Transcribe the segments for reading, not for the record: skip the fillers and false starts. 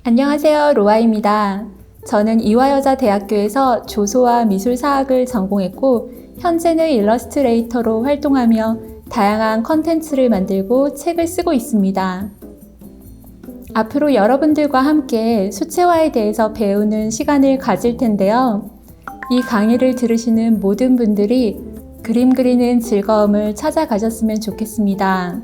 안녕하세요, 로아입니다. 저는 이화여자대학교에서 조소와 미술사학을 전공했고 현재는 일러스트레이터로 활동하며 다양한 컨텐츠를 만들고 책을 쓰고 있습니다. 앞으로 여러분들과 함께 수채화에 대해서 배우는 시간을 가질 텐데요. 이 강의를 들으시는 모든 분들이 그림 그리는 즐거움을 찾아가셨으면 좋겠습니다.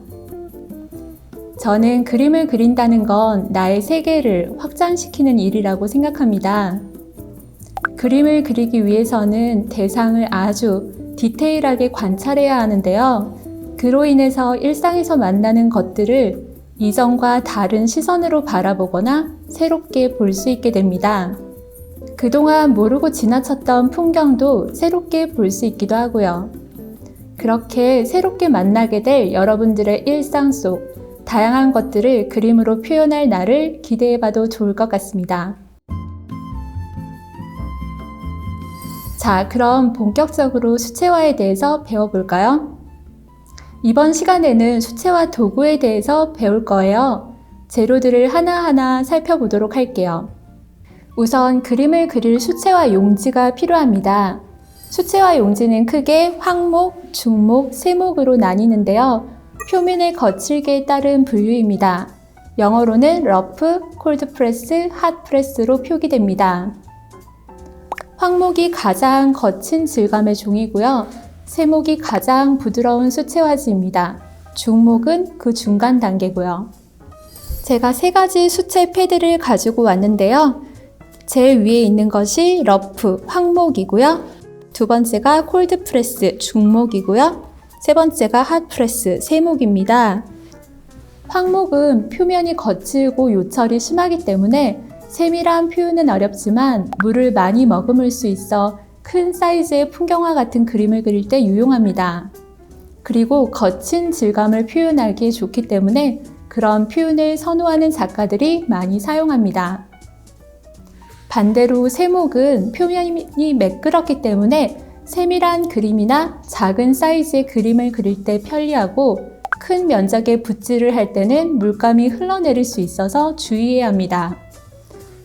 저는 그림을 그린다는 건 나의 세계를 확장시키는 일이라고 생각합니다. 그림을 그리기 위해서는 대상을 아주 디테일하게 관찰해야 하는데요. 그로 인해서 일상에서 만나는 것들을 이전과 다른 시선으로 바라보거나 새롭게 볼 수 있게 됩니다. 그동안 모르고 지나쳤던 풍경도 새롭게 볼 수 있기도 하고요. 그렇게 새롭게 만나게 될 여러분들의 일상 속 다양한 것들을 그림으로 표현할 날을 기대해봐도 좋을 것 같습니다. 자, 그럼 본격적으로 수채화에 대해서 배워볼까요? 이번 시간에는 수채화 도구에 대해서 배울 거예요. 재료들을 하나하나 살펴보도록 할게요. 우선 그림을 그릴 수채화 용지가 필요합니다. 수채화 용지는 크게 황목, 중목, 세목으로 나뉘는데요. 표면의 거칠기에 따른 분류입니다. 영어로는 러프, 콜드프레스, 핫프레스로 표기됩니다. 황목이 가장 거친 질감의 종이고요. 세목이 가장 부드러운 수채화지입니다. 중목은 그 중간 단계고요. 제가 3가지 수채 패드를 가지고 왔는데요. 제일 위에 있는 것이 러프, 황목이고요. 두 번째가 콜드프레스, 중목이고요. 세 번째가 핫프레스, 세목입니다. 황목은 표면이 거칠고 요철이 심하기 때문에 세밀한 표현은 어렵지만 물을 많이 머금을 수 있어 큰 사이즈의 풍경화 같은 그림을 그릴 때 유용합니다. 그리고 거친 질감을 표현하기 좋기 때문에 그런 표현을 선호하는 작가들이 많이 사용합니다. 반대로 세목은 표면이 매끄럽기 때문에 세밀한 그림이나 작은 사이즈의 그림을 그릴 때 편리하고 큰 면적의 붓질을 할 때는 물감이 흘러내릴 수 있어서 주의해야 합니다.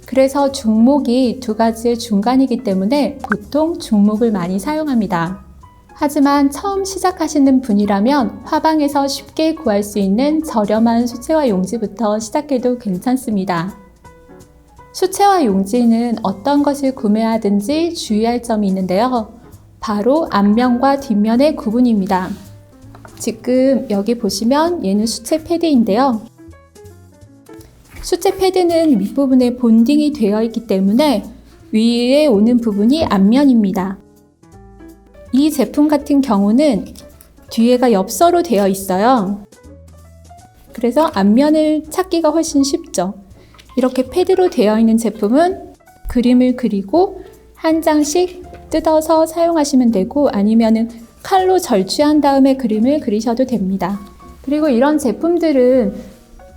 그래서 중목이 2가지의 중간이기 때문에 보통 중목을 많이 사용합니다. 하지만 처음 시작하시는 분이라면 화방에서 쉽게 구할 수 있는 저렴한 수채화 용지부터 시작해도 괜찮습니다. 수채화 용지는 어떤 것을 구매하든지 주의할 점이 있는데요. 바로 앞면과 뒷면의 구분입니다. 지금 여기 보시면 얘는 수채 패드인데요. 수채 패드는 윗부분에 본딩이 되어 있기 때문에 위에 오는 부분이 앞면입니다. 이 제품 같은 경우는 뒤에가 엽서로 되어 있어요. 그래서 앞면을 찾기가 훨씬 쉽죠. 이렇게 패드로 되어 있는 제품은 그림을 그리고 한 장씩 뜯어서 사용하시면 되고 아니면은 칼로 절취한 다음에 그림을 그리셔도 됩니다. 그리고 이런 제품들은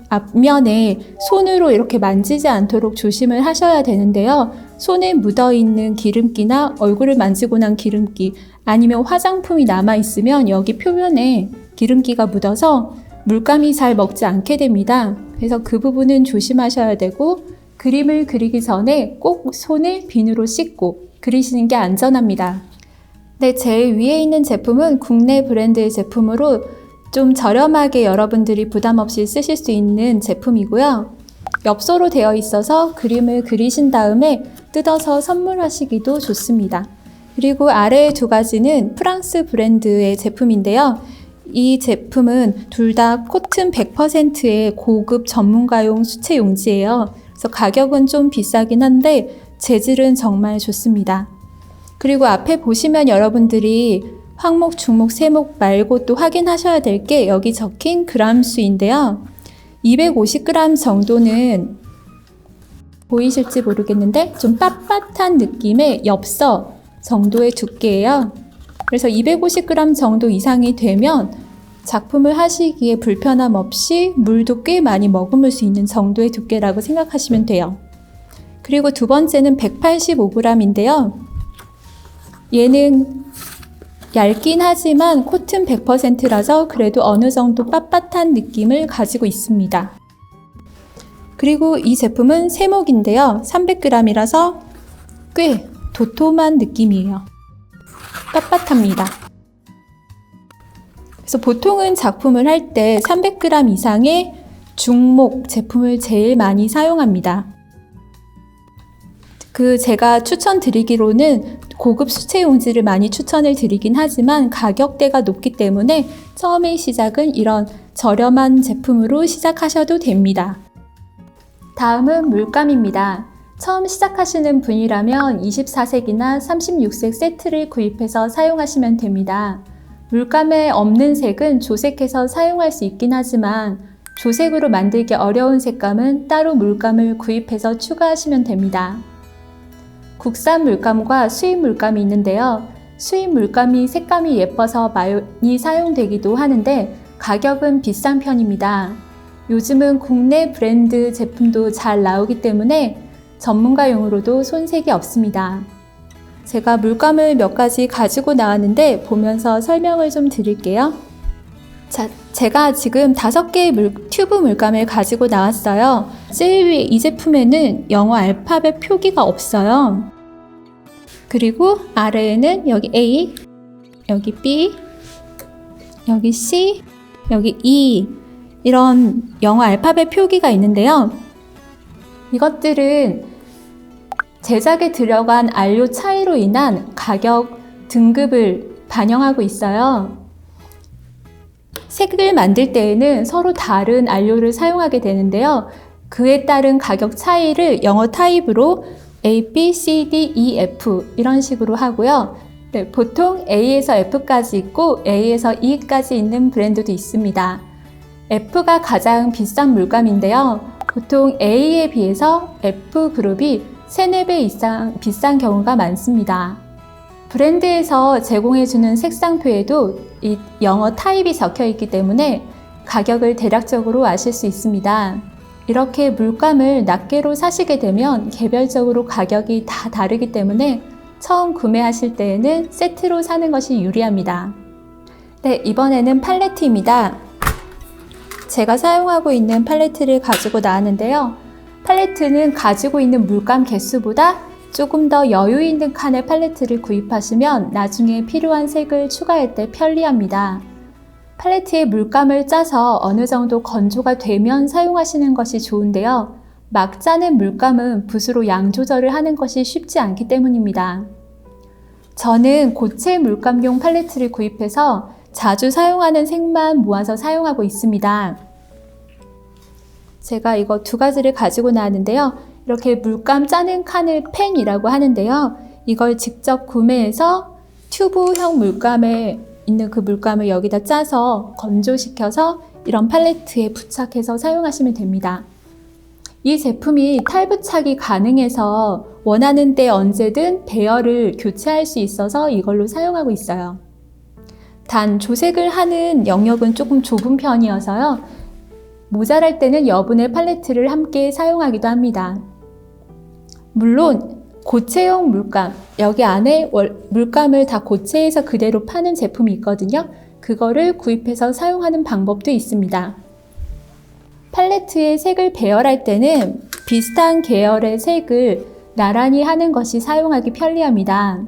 앞면에 손으로 이렇게 만지지 않도록 조심을 하셔야 되는데요. 손에 묻어있는 기름기나 얼굴을 만지고 난 기름기 아니면 화장품이 남아있으면 여기 표면에 기름기가 묻어서 물감이 잘 먹지 않게 됩니다. 그래서 그 부분은 조심하셔야 되고 그림을 그리기 전에 꼭 손을 비누로 씻고 그리시는 게 안전합니다. 네, 제일 위에 있는 제품은 국내 브랜드의 제품으로 좀 저렴하게 여러분들이 부담 없이 쓰실 수 있는 제품이고요. 엽서로 되어 있어서 그림을 그리신 다음에 뜯어서 선물하시기도 좋습니다. 그리고 아래의 2가지는 프랑스 브랜드의 제품인데요. 이 제품은 둘 다 코튼 100%의 고급 전문가용 수채 용지예요. 그래서 가격은 좀 비싸긴 한데 재질은 정말 좋습니다. 그리고 앞에 보시면 여러분들이 황목, 중목, 세목 말고 또 확인하셔야 될 게 여기 적힌 그람수인데요. 250g 정도는 보이실지 모르겠는데 좀 빳빳한 느낌의 엽서 정도의 두께예요. 그래서 250g 정도 이상이 되면 작품을 하시기에 불편함 없이 물도 꽤 많이 머금을 수 있는 정도의 두께라고 생각하시면 돼요. 그리고 두 번째는 185g인데요. 얘는 얇긴 하지만 코튼 100%라서 그래도 어느 정도 빳빳한 느낌을 가지고 있습니다. 그리고 이 제품은 세목인데요. 300g이라서 꽤 도톰한 느낌이에요. 빳빳합니다. 그래서 보통은 작품을 할 때 300g 이상의 중목 제품을 제일 많이 사용합니다. 제가 추천드리기로는 고급 수채 용지를 많이 추천을 드리긴 하지만 가격대가 높기 때문에 처음의 시작은 이런 저렴한 제품으로 시작하셔도 됩니다. 다음은 물감입니다. 처음 시작하시는 분이라면 24색이나 36색 세트를 구입해서 사용하시면 됩니다. 물감에 없는 색은 조색해서 사용할 수 있긴 하지만 조색으로 만들기 어려운 색감은 따로 물감을 구입해서 추가하시면 됩니다. 국산 물감과 수입 물감이 있는데요. 수입 물감이 색감이 예뻐서 많이 사용되기도 하는데 가격은 비싼 편입니다. 요즘은 국내 브랜드 제품도 잘 나오기 때문에 전문가용으로도 손색이 없습니다. 제가 물감을 몇 가지 가지고 나왔는데 보면서 설명을 좀 드릴게요. 자, 제가 지금 5개의 튜브 물감을 가지고 나왔어요. 제일 위에 이 제품에는 영어 알파벳 표기가 없어요. 그리고 아래에는 여기 A, 여기 B, 여기 C, 여기 E 이런 영어 알파벳 표기가 있는데요. 이것들은 제작에 들어간 안료 차이로 인한 가격 등급을 반영하고 있어요. 색을 만들 때에는 서로 다른 안료를 사용하게 되는데요. 그에 따른 가격 차이를 영어 타입으로 A, B, C, D, E, F 이런 식으로 하고요. 네, 보통 A에서 F까지 있고 A에서 E까지 있는 브랜드도 있습니다. F가 가장 비싼 물감인데요. 보통 A에 비해서 F그룹이 3, 4배 이상 비싼 경우가 많습니다. 브랜드에서 제공해주는 색상표에도 이 영어 타입이 적혀 있기 때문에 가격을 대략적으로 아실 수 있습니다. 이렇게 물감을 낱개로 사시게 되면 개별적으로 가격이 다 다르기 때문에 처음 구매하실 때에는 세트로 사는 것이 유리합니다. 네, 이번에는 팔레트입니다. 제가 사용하고 있는 팔레트를 가지고 나왔는데요. 팔레트는 가지고 있는 물감 개수보다 조금 더 여유 있는 칸의 팔레트를 구입하시면 나중에 필요한 색을 추가할 때 편리합니다. 팔레트에 물감을 짜서 어느 정도 건조가 되면 사용하시는 것이 좋은데요. 막 짜는 물감은 붓으로 양 조절을 하는 것이 쉽지 않기 때문입니다. 저는 고체 물감용 팔레트를 구입해서 자주 사용하는 색만 모아서 사용하고 있습니다. 제가 이거 2가지를 가지고 나왔는데요. 이렇게 물감 짜는 칸을 펜이라고 하는데요. 이걸 직접 구매해서 튜브형 물감에 있는 그 물감을 여기다 짜서 건조시켜서 이런 팔레트에 부착해서 사용하시면 됩니다. 이 제품이 탈부착이 가능해서 원하는 때 언제든 배열을 교체할 수 있어서 이걸로 사용하고 있어요. 단 조색을 하는 영역은 조금 좁은 편이어서요. 모자랄 때는 여분의 팔레트를 함께 사용하기도 합니다. 물론 고체용 물감, 여기 안에 물감을 다 고체해서 그대로 파는 제품이 있거든요. 그거를 구입해서 사용하는 방법도 있습니다. 팔레트에 색을 배열할 때는 비슷한 계열의 색을 나란히 하는 것이 사용하기 편리합니다.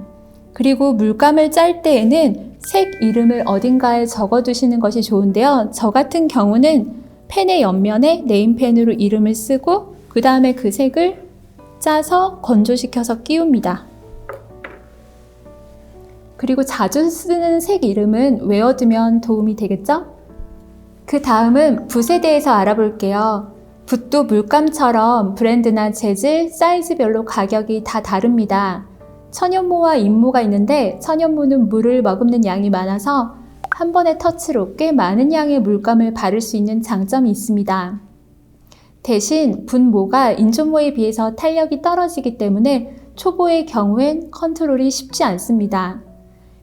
그리고 물감을 짤 때에는 색 이름을 어딘가에 적어 두시는 것이 좋은데요. 저 같은 경우는 펜의 옆면에 네임펜으로 이름을 쓰고 그 다음에 그 색을 짜서 건조시켜서 끼웁니다. 그리고 자주 쓰는 색 이름은 외워두면 도움이 되겠죠? 그 다음은 붓에 대해서 알아볼게요. 붓도 물감처럼 브랜드나 재질, 사이즈별로 가격이 다 다릅니다. 천연모와 인모가 있는데 천연모는 물을 머금는 양이 많아서 한 번의 터치로 꽤 많은 양의 물감을 바를 수 있는 장점이 있습니다. 대신 붓모가 인조모에 비해서 탄력이 떨어지기 때문에 초보의 경우엔 컨트롤이 쉽지 않습니다.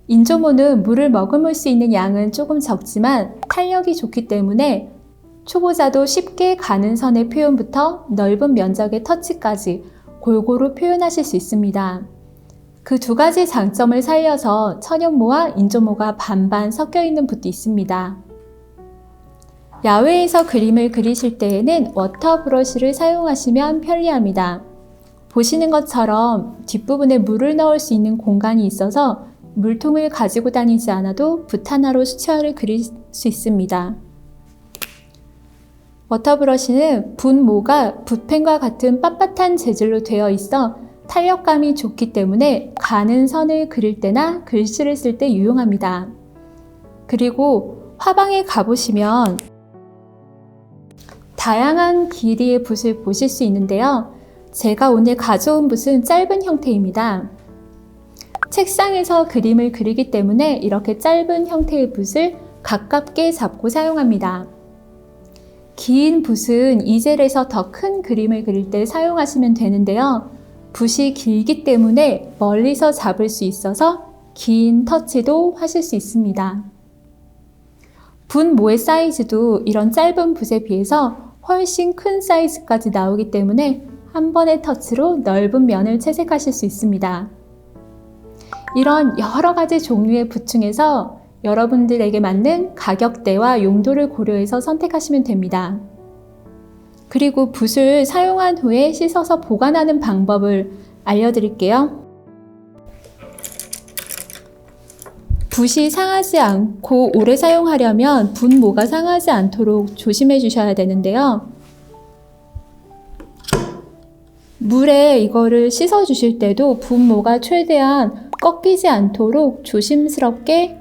인조모는 물을 머금을 수 있는 양은 조금 적지만 탄력이 좋기 때문에 초보자도 쉽게 가는 선의 표현부터 넓은 면적의 터치까지 골고루 표현하실 수 있습니다. 그 2가지 장점을 살려서 천연모와 인조모가 반반 섞여 있는 붓도 있습니다. 야외에서 그림을 그리실 때에는 워터 브러쉬를 사용하시면 편리합니다. 보시는 것처럼 뒷부분에 물을 넣을 수 있는 공간이 있어서 물통을 가지고 다니지 않아도 붓 하나로 수채화를 그릴 수 있습니다. 워터 브러쉬는 붓모가 붓펜과 같은 빳빳한 재질로 되어 있어 탄력감이 좋기 때문에 가는 선을 그릴 때나 글씨를 쓸 때 유용합니다. 그리고 화방에 가보시면 다양한 길이의 붓을 보실 수 있는데요. 제가 오늘 가져온 붓은 짧은 형태입니다. 책상에서 그림을 그리기 때문에 이렇게 짧은 형태의 붓을 가깝게 잡고 사용합니다. 긴 붓은 이젤에서 더 큰 그림을 그릴 때 사용하시면 되는데요. 붓이 길기 때문에 멀리서 잡을 수 있어서 긴 터치도 하실 수 있습니다. 붓모의 사이즈도 이런 짧은 붓에 비해서 훨씬 큰 사이즈까지 나오기 때문에 한 번의 터치로 넓은 면을 채색하실 수 있습니다. 이런 여러 가지 종류의 붓 중에서 여러분들에게 맞는 가격대와 용도를 고려해서 선택하시면 됩니다. 그리고 붓을 사용한 후에 씻어서 보관하는 방법을 알려드릴게요. 붓이 상하지 않고 오래 사용하려면 붓모가 상하지 않도록 조심해 주셔야 되는데요. 물에 이거를 씻어 주실 때도 붓모가 최대한 꺾이지 않도록 조심스럽게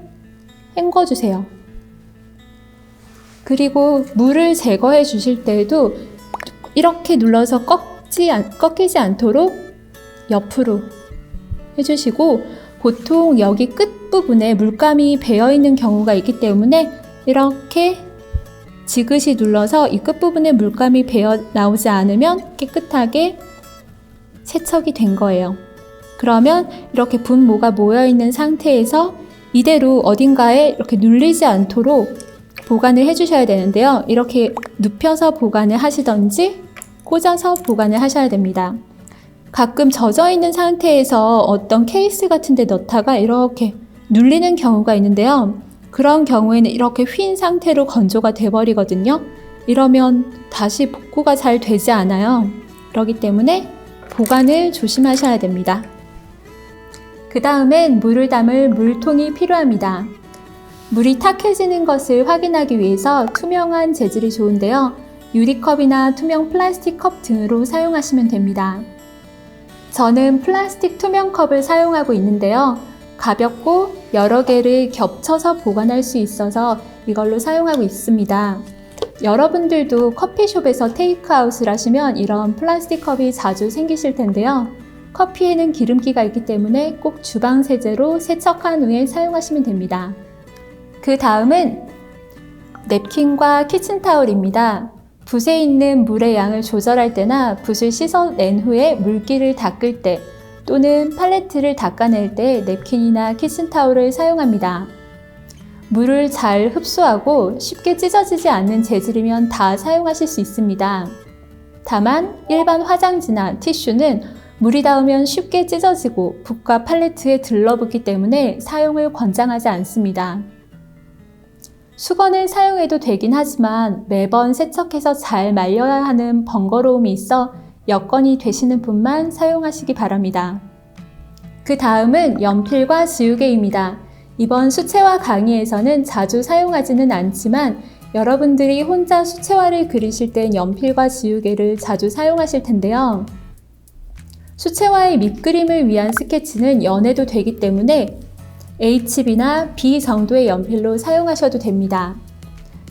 헹궈 주세요. 그리고 물을 제거해 주실 때에도 이렇게 눌러서 꺾이지 않도록 옆으로 해주시고, 보통 여기 끝부분에 물감이 배어 있는 경우가 있기 때문에 이렇게 지그시 눌러서 이 끝부분에 물감이 배어 나오지 않으면 깨끗하게 세척이 된 거예요. 그러면 이렇게 붓모가 모여있는 상태에서 이대로 어딘가에 이렇게 눌리지 않도록 보관을 해주셔야 되는데요. 이렇게 눕혀서 보관을 하시던지 꽂아서 보관을 하셔야 됩니다. 가끔 젖어있는 상태에서 어떤 케이스 같은 데 넣다가 이렇게 눌리는 경우가 있는데요. 그런 경우에는 이렇게 휜 상태로 건조가 돼버리거든요. 이러면 다시 복구가 잘 되지 않아요. 그렇기 때문에 보관을 조심하셔야 됩니다. 그 다음엔 물을 담을 물통이 필요합니다. 물이 탁해지는 것을 확인하기 위해서 투명한 재질이 좋은데요. 유리컵이나 투명 플라스틱 컵 등으로 사용하시면 됩니다. 저는 플라스틱 투명 컵을 사용하고 있는데요. 가볍고 여러 개를 겹쳐서 보관할 수 있어서 이걸로 사용하고 있습니다. 여러분들도 커피숍에서 테이크아웃을 하시면 이런 플라스틱 컵이 자주 생기실 텐데요. 커피에는 기름기가 있기 때문에 꼭 주방 세제로 세척한 후에 사용하시면 됩니다. 그 다음은 냅킨과 키친타올입니다. 붓에 있는 물의 양을 조절할 때나 붓을 씻어낸 후에 물기를 닦을 때 또는 팔레트를 닦아낼 때 냅킨이나 키친타올을 사용합니다. 물을 잘 흡수하고 쉽게 찢어지지 않는 재질이면 다 사용하실 수 있습니다. 다만 일반 화장지나 티슈는 물이 닿으면 쉽게 찢어지고 붓과 팔레트에 들러붙기 때문에 사용을 권장하지 않습니다. 수건을 사용해도 되긴 하지만 매번 세척해서 잘 말려야 하는 번거로움이 있어 여건이 되시는 분만 사용하시기 바랍니다. 그 다음은 연필과 지우개입니다. 이번 수채화 강의에서는 자주 사용하지는 않지만 여러분들이 혼자 수채화를 그리실 땐 연필과 지우개를 자주 사용하실 텐데요. 수채화의 밑그림을 위한 스케치는 연해도 되기 때문에 HB나 B 정도의 연필로 사용하셔도 됩니다.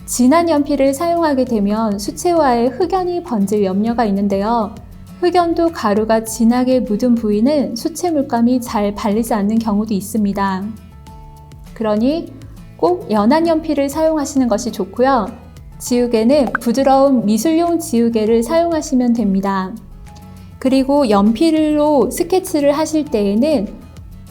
진한 연필을 사용하게 되면 수채화에 흑연이 번질 염려가 있는데요. 흑연도 가루가 진하게 묻은 부위는 수채 물감이 잘 발리지 않는 경우도 있습니다. 그러니 꼭 연한 연필을 사용하시는 것이 좋고요. 지우개는 부드러운 미술용 지우개를 사용하시면 됩니다. 그리고 연필로 스케치를 하실 때에는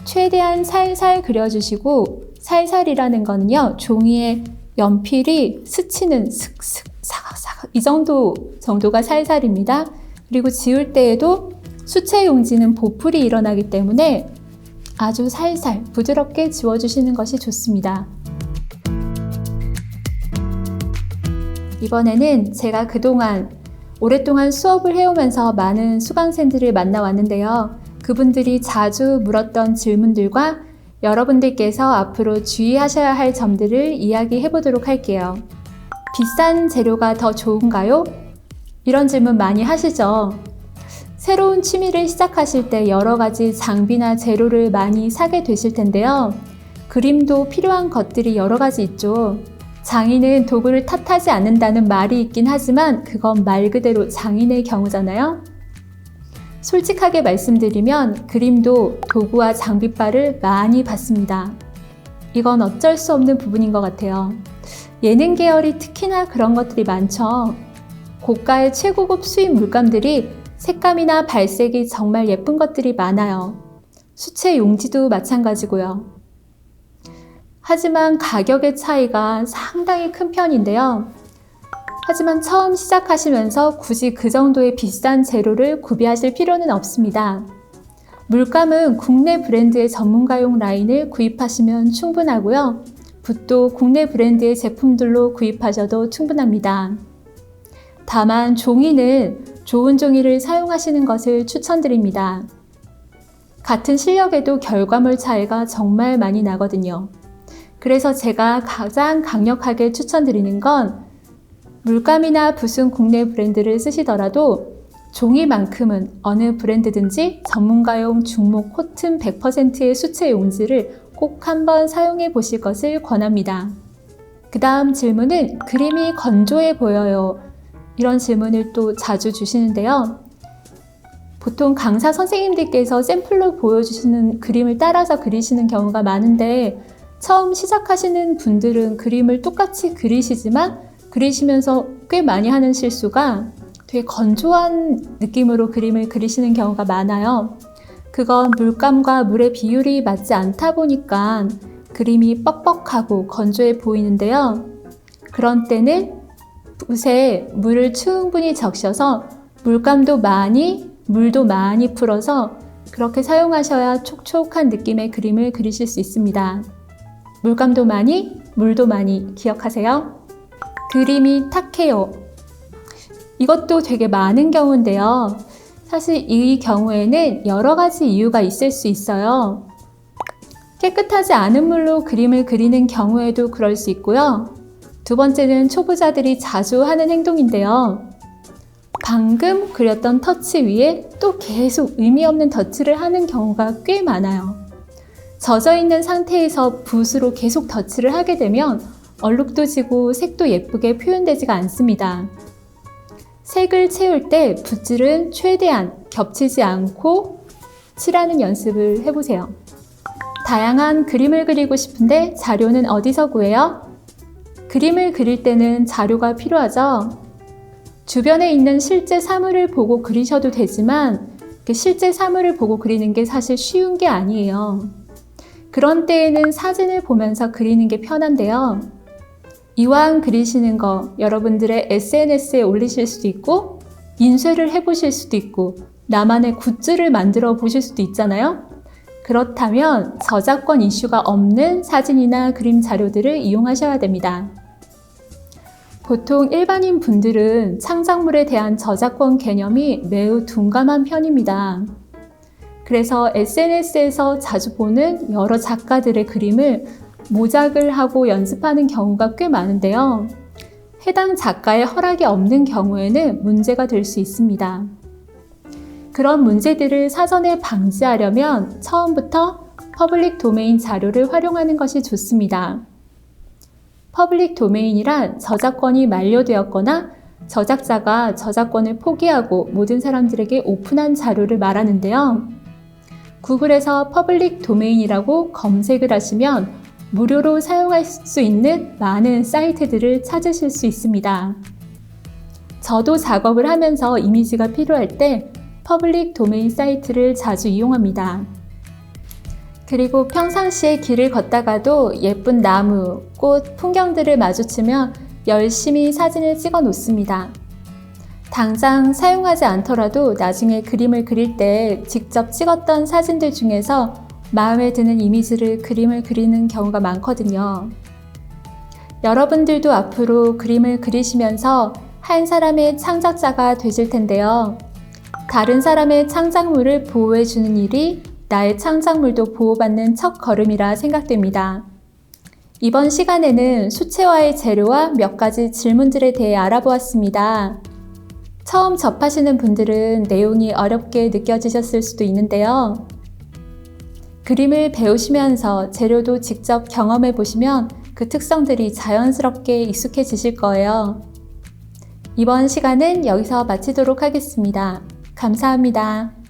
최대한 살살 그려주시고, 살살이라는 거는요, 종이에 연필이 스치는 슥슥 사각사각 이 정도가 살살입니다. 그리고 지울 때에도 수채 용지는 보풀이 일어나기 때문에 아주 살살 부드럽게 지워주시는 것이 좋습니다. 이번에는 제가 그동안 오랫동안 수업을 해오면서 많은 수강생들을 만나왔는데요. 그분들이 자주 물었던 질문들과 여러분들께서 앞으로 주의하셔야 할 점들을 이야기해 보도록 할게요. 비싼 재료가 더 좋은가요? 이런 질문 많이 하시죠? 새로운 취미를 시작하실 때 여러 가지 장비나 재료를 많이 사게 되실 텐데요. 그림도 필요한 것들이 여러 가지 있죠. 장인은 도구를 탓하지 않는다는 말이 있긴 하지만 그건 말 그대로 장인의 경우잖아요. 솔직하게 말씀드리면 그림도 도구와 장비빨을 많이 받습니다. 이건 어쩔 수 없는 부분인 것 같아요. 예능 계열이 특히나 그런 것들이 많죠. 고가의 최고급 수입 물감들이 색감이나 발색이 정말 예쁜 것들이 많아요. 수채 용지도 마찬가지고요. 하지만 가격의 차이가 상당히 큰 편인데요. 하지만 처음 시작하시면서 굳이 그 정도의 비싼 재료를 구비하실 필요는 없습니다. 물감은 국내 브랜드의 전문가용 라인을 구입하시면 충분하고요. 붓도 국내 브랜드의 제품들로 구입하셔도 충분합니다. 다만 종이는 좋은 종이를 사용하시는 것을 추천드립니다. 같은 실력에도 결과물 차이가 정말 많이 나거든요. 그래서 제가 가장 강력하게 추천드리는 건 물감이나 붓은 국내 브랜드를 쓰시더라도 종이만큼은 어느 브랜드든지 전문가용 중목 코튼 100%의 수채 용지를 꼭 한번 사용해 보실 것을 권합니다. 그 다음 질문은 그림이 건조해 보여요. 이런 질문을 또 자주 주시는데요. 보통 강사 선생님들께서 샘플로 보여주시는 그림을 따라서 그리시는 경우가 많은데 처음 시작하시는 분들은 그림을 똑같이 그리시지만 그리시면서 꽤 많이 하는 실수가 되게 건조한 느낌으로 그림을 그리시는 경우가 많아요. 그건 물감과 물의 비율이 맞지 않다 보니까 그림이 뻑뻑하고 건조해 보이는데요. 그런 때는 붓에 물을 충분히 적셔서 물감도 많이, 물도 많이 풀어서 그렇게 사용하셔야 촉촉한 느낌의 그림을 그리실 수 있습니다. 물감도 많이, 물도 많이 기억하세요. 그림이 탁해요. 이것도 되게 많은 경우인데요. 사실 이 경우에는 여러 가지 이유가 있을 수 있어요. 깨끗하지 않은 물로 그림을 그리는 경우에도 그럴 수 있고요. 두 번째는 초보자들이 자주 하는 행동인데요. 방금 그렸던 터치 위에 또 계속 의미 없는 터치를 하는 경우가 꽤 많아요. 젖어 있는 상태에서 붓으로 계속 터치를 하게 되면 얼룩도 지고 색도 예쁘게 표현되지가 않습니다. 색을 채울 때 붓질은 최대한 겹치지 않고 칠하는 연습을 해보세요. 다양한 그림을 그리고 싶은데 자료는 어디서 구해요? 그림을 그릴 때는 자료가 필요하죠. 주변에 있는 실제 사물을 보고 그리셔도 되지만 그 실제 사물을 보고 그리는 게 사실 쉬운 게 아니에요. 그런 때에는 사진을 보면서 그리는 게 편한데요. 이왕 그리시는 거 여러분들의 SNS에 올리실 수도 있고 인쇄를 해보실 수도 있고 나만의 굿즈를 만들어 보실 수도 있잖아요. 그렇다면 저작권 이슈가 없는 사진이나 그림 자료들을 이용하셔야 됩니다. 보통 일반인 분들은 창작물에 대한 저작권 개념이 매우 둔감한 편입니다. 그래서 SNS에서 자주 보는 여러 작가들의 그림을 모작을 하고 연습하는 경우가 꽤 많은데요. 해당 작가의 허락이 없는 경우에는 문제가 될 수 있습니다. 그런 문제들을 사전에 방지하려면 처음부터 퍼블릭 도메인 자료를 활용하는 것이 좋습니다. 퍼블릭 도메인이란 저작권이 만료되었거나 저작자가 저작권을 포기하고 모든 사람들에게 오픈한 자료를 말하는데요. 구글에서 퍼블릭 도메인이라고 검색을 하시면 무료로 사용할 수 있는 많은 사이트들을 찾으실 수 있습니다. 저도 작업을 하면서 이미지가 필요할 때 퍼블릭 도메인 사이트를 자주 이용합니다. 그리고 평상시에 길을 걷다가도 예쁜 나무, 꽃, 풍경들을 마주치면 열심히 사진을 찍어 놓습니다. 당장 사용하지 않더라도 나중에 그림을 그릴 때 직접 찍었던 사진들 중에서 마음에 드는 이미지를 그림을 그리는 경우가 많거든요. 여러분들도 앞으로 그림을 그리시면서 한 사람의 창작자가 되실 텐데요. 다른 사람의 창작물을 보호해주는 일이 나의 창작물도 보호받는 첫 걸음이라 생각됩니다. 이번 시간에는 수채화의 재료와 몇 가지 질문들에 대해 알아보았습니다. 처음 접하시는 분들은 내용이 어렵게 느껴지셨을 수도 있는데요. 그림을 배우시면서 재료도 직접 경험해 보시면 그 특성들이 자연스럽게 익숙해지실 거예요. 이번 시간은 여기서 마치도록 하겠습니다. 감사합니다.